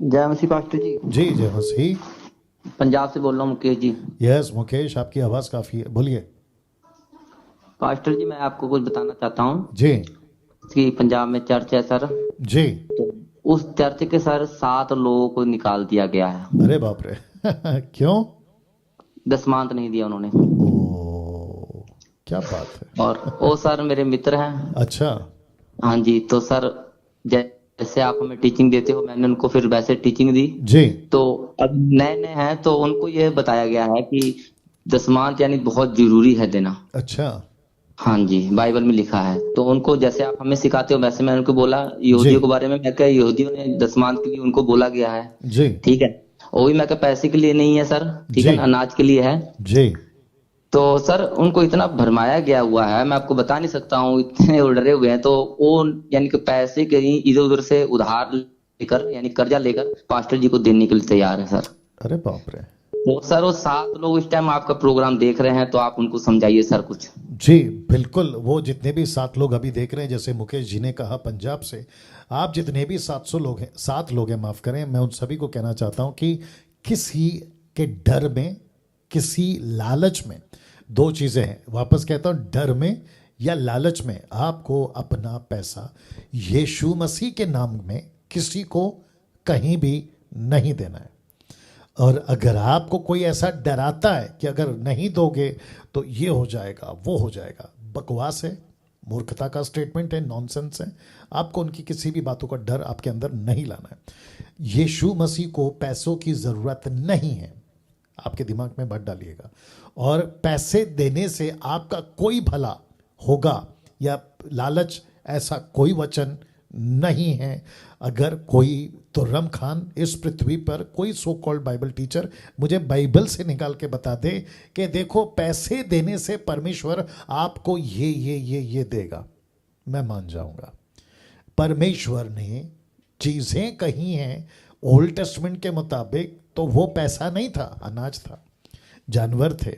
जय मसीह पास्टर जी। जी जय मसीह। पंजाब से बोल रहा हूँ मुकेश जी। यस मुकेश, आपकी आवाज काफी है, बोलिए। पास्टर जी मैं आपको कुछ बताना चाहता हूँ जी कि पंजाब में चर्च है सर। जी। तो उस चर्च के सर 7 लोगों को निकाल दिया गया है। अरे बाप रे क्यों? दसमांत नहीं दिया उन्होंने। ओ, क्या बात और है वो सर मेरे मित्र हैं। अच्छा। हाँ जी, तो सर जैसे आप हमें टीचिंग देते हो मैंने उनको फिर वैसे टीचिंग दी। जी तो अब नए नए हैं तो उनको ये बताया गया है कि दसमांत यानी बहुत जरूरी है देना। अच्छा। हाँ जी, बाइबल में लिखा है। तो उनको जैसे आप हमें सिखाते हो वैसे मैं उनको बोला जी यहूदियों के बारे में। मैं क्या यहूदियों ने दसमांत के लिए उनको बोला गया है। जी ठीक है। वो भी मैं क्या पैसे के लिए नहीं है सर। ठीक है जी ना, अनाज के लिए है। जी। तो सर उनको इतना भरमाया गया हुआ है मैं आपको बता नहीं सकता हूँ, इतने वो डरे हुए हैं। तो वो यानी कि पैसे कहीं इधर उधर से उधार लेकर यानी कर्जा लेकर पास्टर जी को देने के लिए तैयार है सर। अरे बाप रे। तो सर वो 7 लोग इस टाइम आपका प्रोग्राम देख रहे हैं तो आप उनको समझाइए सर कुछ। जी बिल्कुल, वो जितने भी 7 लोग अभी देख रहे हैं, जैसे मुकेश जी ने कहा पंजाब से, आप जितने भी 700 लोग हैं, 7 लोग हैं, माफ करें, मैं उन सभी को कहना चाहता हूं कि किसी के डर में, किसी लालच में, दो चीजें हैं, वापस कहता हूं, डर में या लालच में आपको अपना पैसा यीशु मसीह के नाम में किसी को कहीं भी नहीं देना है। और अगर आपको कोई ऐसा डराता है कि अगर नहीं दोगे तो ये हो जाएगा वो हो जाएगा, बकवास है, मूर्खता का स्टेटमेंट है, नॉनसेंस है। आपको उनकी किसी भी बातों का डर आपके अंदर नहीं लाना है। यीशु मसीह को पैसों की ज़रूरत नहीं है, आपके दिमाग में भर डालिएगा। और पैसे देने से आपका कोई भला होगा या लालच, ऐसा कोई वचन नहीं है। अगर कोई तुर्रम खान इस पृथ्वी पर कोई सो कॉल्ड बाइबल टीचर मुझे बाइबल से निकाल के बता दे कि देखो पैसे देने से परमेश्वर आपको ये देगा, मैं मान जाऊंगा। परमेश्वर ने चीजें कही हैं ओल्ड टेस्टमेंट के मुताबिक, तो वो पैसा नहीं था, अनाज था, जानवर थे,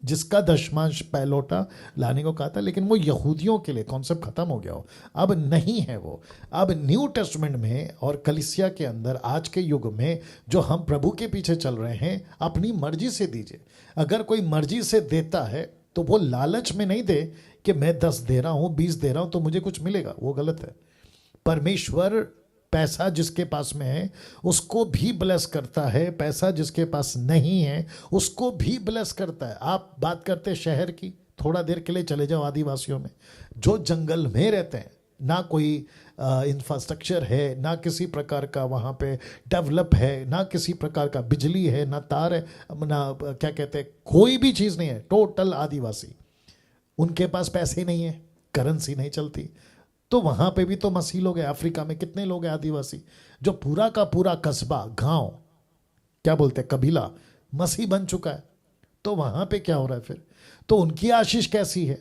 जिसका दशमांश पहलौटा लाने को कहा था। लेकिन वो यहूदियों के लिए कॉन्सेप्ट खत्म हो गया हो, अब नहीं है वो। अब न्यू टेस्टमेंट में और कलीसिया के अंदर आज के युग में जो हम प्रभु के पीछे चल रहे हैं, अपनी मर्जी से दीजिए। अगर कोई मर्जी से देता है तो वो लालच में नहीं दे कि मैं 10 दे रहा हूं, 20 दे रहा हूं तो मुझे कुछ मिलेगा, वो गलत है। परमेश्वर पैसा जिसके पास में है उसको भी ब्लेस करता है, पैसा जिसके पास नहीं है उसको भी ब्लेस करता है। आप बात करते शहर की, थोड़ा देर के लिए चले जाओ आदिवासियों में, जो जंगल में रहते हैं, ना कोई इंफ्रास्ट्रक्चर है, ना किसी प्रकार का वहाँ पे डेवलप है, ना किसी प्रकार का बिजली है, ना तार है, ना क्या कहते हैं, कोई भी चीज़ नहीं है, टोटल आदिवासी। उनके पास पैसे नहीं है, करेंसी नहीं चलती। तो वहां पे भी तो मसीह लोग हैं। अफ्रीका में कितने लोग हैं आदिवासी, जो पूरा का पूरा कस्बा, गांव, क्या बोलते हैं, कबीला मसीह बन चुका है। तो वहां पे क्या हो रहा है फिर? तो उनकी आशीष कैसी है?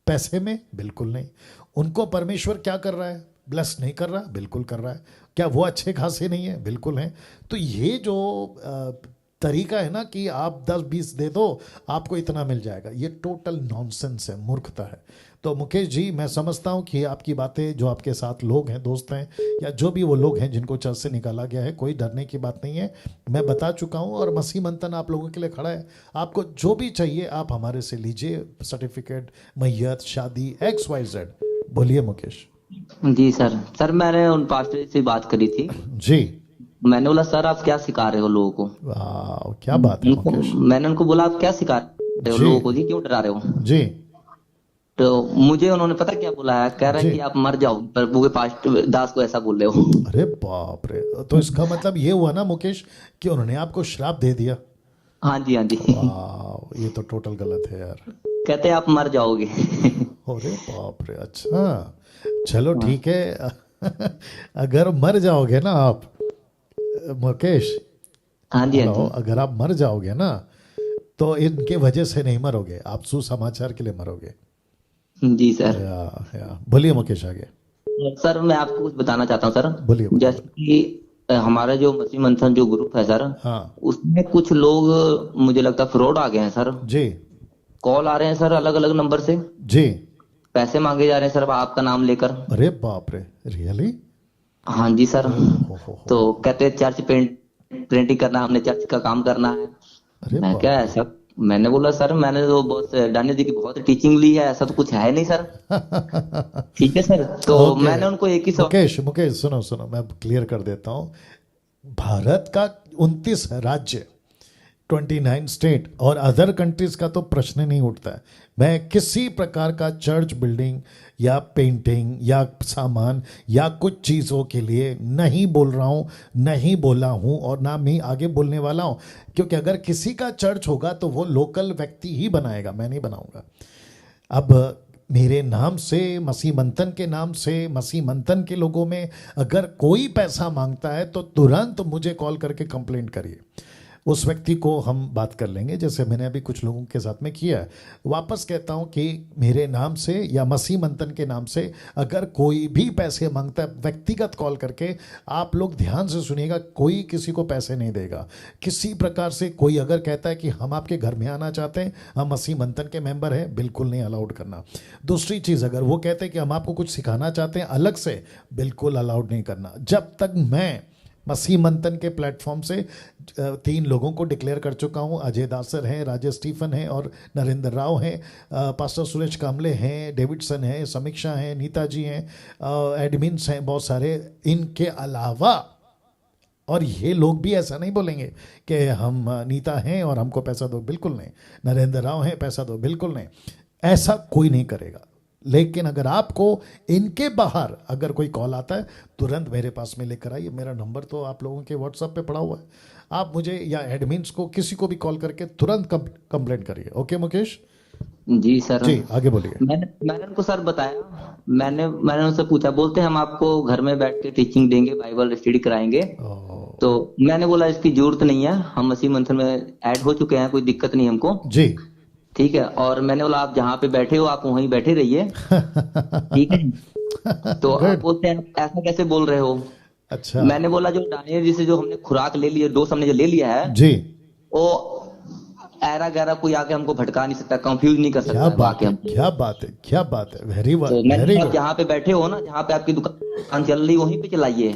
पैसे में? बिल्कुल नहीं। उनको परमेश्वर क्या कर रहा है? ब्लेस नहीं कर रहा? बिल्कुल कर रहा है। क्या वो अच्छे खासे नहीं है? बिल्कुल हैं। तो ये जो तरीका है ना कि आप 10-20 दे दो आपको इतना मिल जाएगा, ये टोटल नॉनसेंस है, मूर्खता है। तो मुकेश जी, मैं समझता हूँ कि आपकी बातें, जो आपके साथ लोग हैं, दोस्त हैं, या जो भी वो लोग हैं जिनको चर्च से निकाला गया है, कोई डरने की बात नहीं है। मैं बता चुका हूँ और मसीह मंथन आप लोगों के लिए खड़ा है। आपको जो भी चाहिए आप हमारे से लीजिए, सर्टिफिकेट, मैयत, शादी, XYZ। बोलिए मुकेश। जी सर। सर मैंने उन पास्टर जी से बात करी थी। जी। मैंने बोला सर आप क्या सिखा रहे हो लोगों को। वाह, क्या बात है उनको मुकेश। मैंने उनको बोला आप क्या सिखा रहे हो जी लोगों को जी, क्यों डरा रहे हो। जी तो मुझे उन्होंने पता क्या बोला है, कह रहा है जी। कि आप मर जाओ, प्रभु के पास दास को ऐसा बोल रहे हो। अरे बाप रे, तो इसका मतलब ये हुआ ना मुकेश कि उन्होंने आपको श्राप दे दिया। हाँ जी हाँ जी। वाह, ये तो टोटल गलत है यार। कहते हैं आप मर जाओगे। अरे बाप रे, अच्छा, चलो हाँ ठीक है अगर मर जाओगे ना आप, मुकेश, हाँ जी हाँ हेलो, जी। अगर आप मर जाओगे ना तो इनके वजह से नहीं मरोगे, आप सुसमाचार के लिए मरोगे। जी सर। बोलिए मुकेश, आगे सर मैं आपको कुछ बताना चाहता हूँ सर। बोलिए बोलिए जैसे बोलिए। कि हमारा जो मसीह मंथन जो ग्रुप है सर, हाँ उसमें कुछ लोग मुझे लगता है फ्रॉड आ गए हैं सर। जी कॉल आ रहे हैं सर अलग अलग नंबर से, जी। पैसे मांगे जा रहे हैं सर आपका नाम लेकर। अरे बाप रे, रियली? हाँ जी सर। हो। तो कहते हैं चर्च पेंटिंग करना, हमने चर्च का काम करना है। अरे मैं क्या, बाप रे। ऐसा? मैंने बोला सर मैंने तो बहुत डानियल जी की बहुत टीचिंग ली है, ऐसा तो कुछ है नहीं सर। ठीक है सर, तो ओके। मैंने उनको एक ही सवाल। मुकेश मुकेश सुनो सुनो, मैं क्लियर कर देता हूँ। भारत का 29 राज्य, 29 स्टेट और अदर कंट्रीज का तो प्रश्न नहीं उठता है। मैं किसी प्रकार का चर्च बिल्डिंग या पेंटिंग या सामान या कुछ चीज़ों के लिए नहीं बोल रहा हूँ, नहीं बोला हूँ और ना मैं आगे बोलने वाला हूँ। क्योंकि अगर किसी का चर्च होगा तो वो लोकल व्यक्ति ही बनाएगा, मैं नहीं बनाऊंगा। अब मेरे नाम से, मसीह मंथन के नाम से, मसीह मंथन के लोगों में अगर कोई पैसा मांगता है तो तुरंत मुझे कॉल करके कंप्लेंट करिए। उस व्यक्ति को हम बात कर लेंगे, जैसे मैंने अभी कुछ लोगों के साथ में किया है। वापस कहता हूं कि मेरे नाम से या मसीह मंथन के नाम से अगर कोई भी पैसे मांगता है व्यक्तिगत कॉल करके, आप लोग ध्यान से सुनिएगा, कोई किसी को पैसे नहीं देगा किसी प्रकार से। कोई अगर कहता है कि हम आपके घर में आना चाहते हैं, हम मसीह मंथन के मेंबर हैं, बिल्कुल नहीं अलाउड करना। दूसरी चीज़, अगर वो कहते हैं कि हम आपको कुछ सिखाना चाहते हैं अलग से, बिल्कुल अलाउड नहीं करना। जब तक मैं मसीह मंथन के प्लेटफॉर्म से 3 लोगों को डिक्लेयर कर चुका हूं, अजय दासर हैं, राजेश स्टीफन हैं और नरेंद्र राव हैं, पास्टर सुरेश कामले हैं, डेविडसन हैं, समीक्षा हैं, नीता जी हैं, एडमिन्स हैं बहुत सारे। इनके अलावा और ये लोग भी ऐसा नहीं बोलेंगे कि हम नीता हैं और हमको पैसा दो, बिल्कुल नहीं। नरेंद्र राव हैं, पैसा दो, बिल्कुल नहीं। ऐसा कोई नहीं करेगा। लेकिन अगर आपको इनके बाहर अगर कोई कॉल आता है, तुरंत मेरे पास में लेकर आइए। मेरा नंबर तो आप लोगों के व्हाट्सएप पे पड़ा हुआ है। आप मुझे या एडमिन्स को, किसी को भी कॉल करके तुरंत कंप्लेंट करिए। Okay Mukesh ji sir. जी, आगे बोलिए। मैंने उनको सर बताया, मैंने उनसे पूछा, बोलते हैं हम आपको घर में बैठ के टीचिंग देंगे, बाइबल स्टडी कराएंगे। तो मैंने बोला इसकी जरूरत नहीं है, हम मसीह मंथन में ऐड हो चुके हैं, कोई दिक्कत नहीं हमको। जी। ठीक है, और मैंने बोला आप जहाँ पे बैठे हो आप वहीं बैठे रहिए। ठीक है। तो आप गुड। बोलते हैं ऐसा कैसे बोल रहे हो? अच्छा मैंने बोला जो दानियल जी से जो हमने खुराक ले ली है, डोज हमने जो ले लिया है, जी। वो ऐरा गैरा कोई आके हमको भटका नहीं सकता, कंफ्यूज नहीं कर सकता क्या है बात आके है, हमको। क्या बात है, क्या बात है। वेरी तो मैंने वेरी कहा, गुड। जहाँ पे बैठे हो ना, जहाँ पे आपकी दुकान चल रही वहीं पे चलाइए,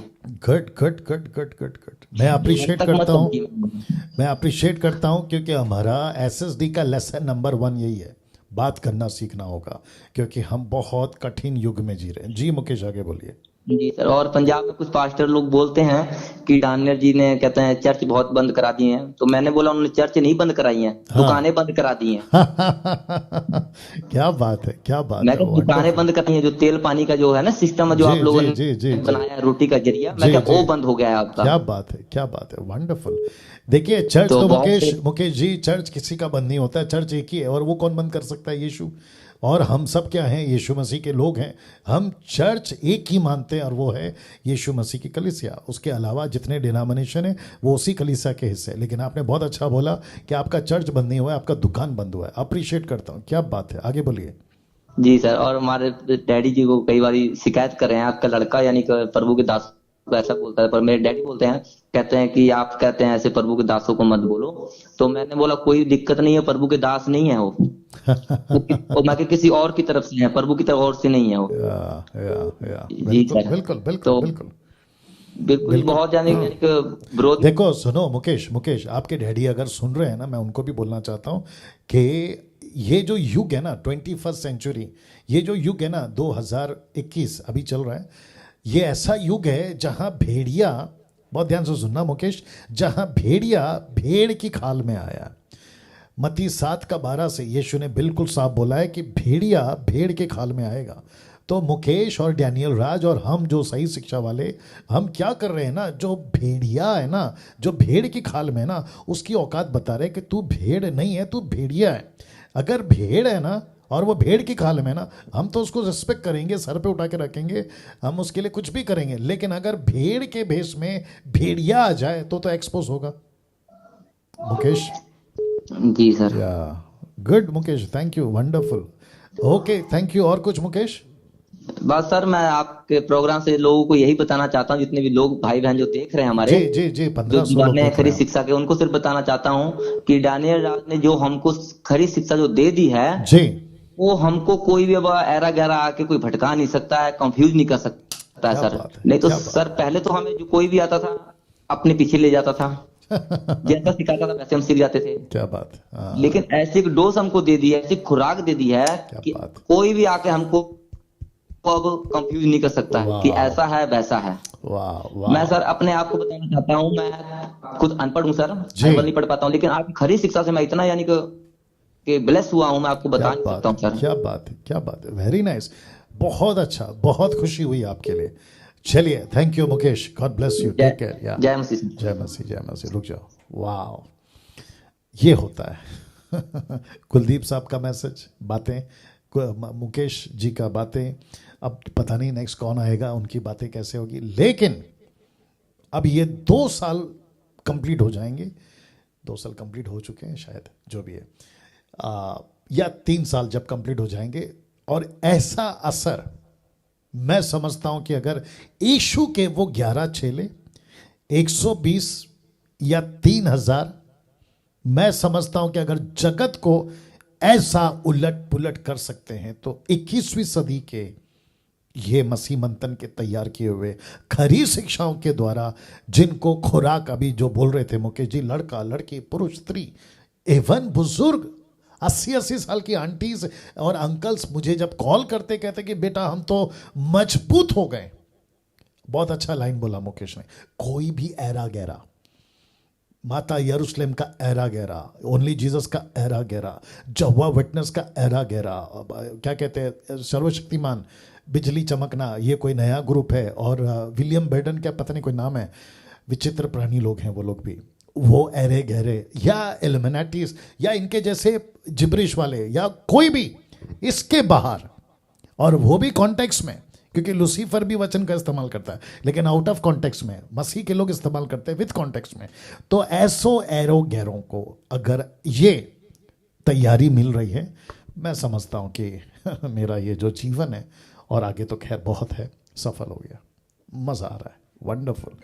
good good good good good good. मैं अप्रिशिएट तक मत करता हूँ, समझिए। मैं अप्रिशिएट करता हूँ, क्योंकि हमारा एसएसडी का लेसन नंबर 1 यही है, बात करना सीखना होगा, क्योंकि हम बहुत कठिन युग में जी रहे हैं। जी मुकेश, आगे बोलिए। जी सर, और पंजाब में कुछ पास्टर लोग बोलते हैं कि दानियल जी ने, कहते हैं चर्च बहुत बंद करा दिए हैं। तो मैंने बोला उन्होंने चर्च नहीं बंद कराई हैं, हाँ। दुकानें बंद करा दी हैं। क्या बात है, क्या बात मैं है। क्या, दुकानें वंडरफुल। बंद कराई हैं, जो तेल पानी का जो है ना सिस्टम जो आप जी लोगों जी जी जी ने जी बनाया है, रोटी का जरिया, मैं जी क्या वो जी। बंद हो गया है आपका? क्या बात है, क्या बात है, वंडरफुल। देखिए चर्च तो तो बहुत मुकेश जी, चर्च किसी का बंद नहीं होता है, चर्च एक ही है, और वो कौन बंद कर सकता है? यीशु। और हम सब क्या हैं? यीशु मसीह के लोग हैं। हम चर्च एक ही मानते हैं और वो है यीशु मसीह की कलीसिया। उसके अलावा जितने डिनोमिनेशन है वो उसी कलीसिया के हिस्से हैं। लेकिन आपने बहुत अच्छा बोला कि आपका चर्च बंद नहीं हुआ है, आपका दुकान बंद हुआ है। अप्रिशिएट करता हूँ, क्या बात है। आगे बोलिए। जी सर, और हमारे डैडी जी को कई बार शिकायत कर रहे हैं, आपका लड़का यानी कि प्रभु के दास को ऐसा बोलता है, पर मेरे डैडी बोलते हैं, कहते हैं कि आप कहते हैं ऐसे प्रभु के दासों को मत बोलो। तो मैंने बोला कोई दिक्कत नहीं है, प्रभु के दास नहीं है वो मैं कि किसी और की तरफ से है, प्रभु की तरफ और से नहीं है वो। या जी बिल्कुल सर। बिल्कुल बिल्कुल तो बिल्कुल बिल्कुल बिल्कुल। बहुत यानी कि विरोध। देखो सुनो मुकेश, आपके डैडी अगर सुन रहे हैं ना, मैं उनको भी बोलना चाहता हूँ कि ये जो युग है ना, 21st सेंचुरी, ये जो युग है ना 2021 अभी चल रहा है, ये ऐसा युग है जहां भेड़िया, बहुत ध्यान से सुनना मुकेश, जहां भेड़िया भेड़ की खाल में आया। मत्ती 7:12 से यीशु ने बिल्कुल साफ बोला है कि भेड़िया भेड़ के खाल में आएगा। तो मुकेश और डैनियल राज और हम जो सही शिक्षा वाले, हम क्या कर रहे हैं ना, जो भेड़िया है ना, जो भेड़ की खाल में है ना, उसकी औकात बता रहे हैं कि तू भेड़ नहीं है, तू भेड़िया है। अगर भेड़ है ना और वो भेड़ की खाल में ना, हम तो उसको रिस्पेक्ट करेंगे, सर पे उठा के रखेंगे, हम उसके लिए कुछ भी करेंगे। लेकिन अगर भेड़ के भेष में भेड़िया आ जाए तो एक्सपोज होगा। मुकेश जी सर। या good Mukesh, thank you, wonderful. Okay, thank you. और कुछ मुकेश? बस सर, मैं आपके प्रोग्राम से लोगों को यही बताना चाहता हूँ, जितने भी लोग भाई बहन जो देख रहे हैं हमारे, जी जी जी, जो 1500 लोग दीवाने हैं देख रहे खरी हैं। शिक्षा के, उनको सिर्फ बताना चाहता हूँ कि दानियल राज ने जो हमको खरी शिक्षा जो दे दी है, जी वो हमको कोई भी अब ऐरा गैरा आके कोई भटका नहीं सकता है, कंफ्यूज नहीं कर सकता। है क्या सर। बात है, नहीं तो क्या बात सर पहले तो हमें जो कोई भी आता था अपने पीछे ले जाता था, जैसा सिखाता था वैसे हम सीख जाते थे। क्या बात है, हाँ, लेकिन ऐसी एक डोज हमको दे दी है, ऐसी खुराक दे दी है क्या कि बात है। कोई भी आके हमको अब कंफ्यूज नहीं कर सकता है कि वाह ऐसा है वैसा है। वाह मैं वाह। सर अपने आप को बताना चाहता हूँ, मैं खुद अनपढ़ हूँ सर, जी, बाइबल नहीं पढ़ पाता हूँ, लेकिन आपकी खरी शिक्षा से मैं इतना यानी कि ब्लेस हुआ हूँ, मैं आपको क्या बता नहीं बात सकता है, हूँ सर। क्या बात है, क्या बात है, वेरी नाइस। बहुत अच्छा, बहुत खुशी हुई आपके लिए। चलिए, thank you Mukesh, God bless you, take जय केयर। या जय मसीह सर। जय मसीह, जय मसीह। रुक जाओ, वाह, ये होता है। कुलदीप साहब का मैसेज, बातें, मुकेश जी का बातें। अब पता नहीं नेक्स्ट कौन आएगा, उनकी बातें कैसे होगी, लेकिन अब ये 2 साल कंप्लीट हो जाएंगे। 2 साल कंप्लीट हो चुके हैं शायद, जो भी है, या 3 साल जब कंप्लीट हो जाएंगे। और ऐसा असर मैं समझता हूं कि अगर यीशु के वो 11 चेले, 120 या 3000, मैं समझता हूं कि अगर जगत को ऐसा उलट पुलट कर सकते हैं तो 21वीं सदी के ये मसीह मंथन के तैयार किए हुए खरी शिक्षाओं के द्वारा, जिनको खुराक अभी जो बोल रहे थे मुकेश जी, लड़का लड़की पुरुष स्त्री एवं बुजुर्ग, 80-80 साल की आंटीज और अंकल्स मुझे जब कॉल करते कहते कि बेटा हम तो मजबूत हो गए। बहुत अच्छा लाइन बोला मुकेश ने, कोई भी ऐरा गैरा, माता यरूशलेम का ऐरा गैरा, ओनली जीसस का ऐरा गैरा, जवा विटनेस का ऐरा गैरा, क्या कहते हैं, सर्वशक्तिमान, बिजली चमकना, ये कोई नया ग्रुप है, और विलियम बेडन, क्या पता नहीं कोई नाम है, विचित्र प्राणी लोग हैं वो लोग भी, वो ऐरे गहरे, या एलिमिनेटीज, या इनके जैसे जिब्रिश वाले, या कोई भी इसके बाहर, और वो भी कॉन्टेक्स्ट में, क्योंकि लूसीफर भी वचन का इस्तेमाल करता है, लेकिन आउट ऑफ कॉन्टेक्स्ट में। मसीह के लोग इस्तेमाल करते हैं विथ कॉन्टेक्स्ट में। तो ऐसो एरो गैरों को अगर ये तैयारी मिल रही है, मैं समझता हूं कि मेरा ये जो जीवन है, और आगे तो खैर बहुत है, सफल हो गया। मजा आ रहा है, वंडरफुल।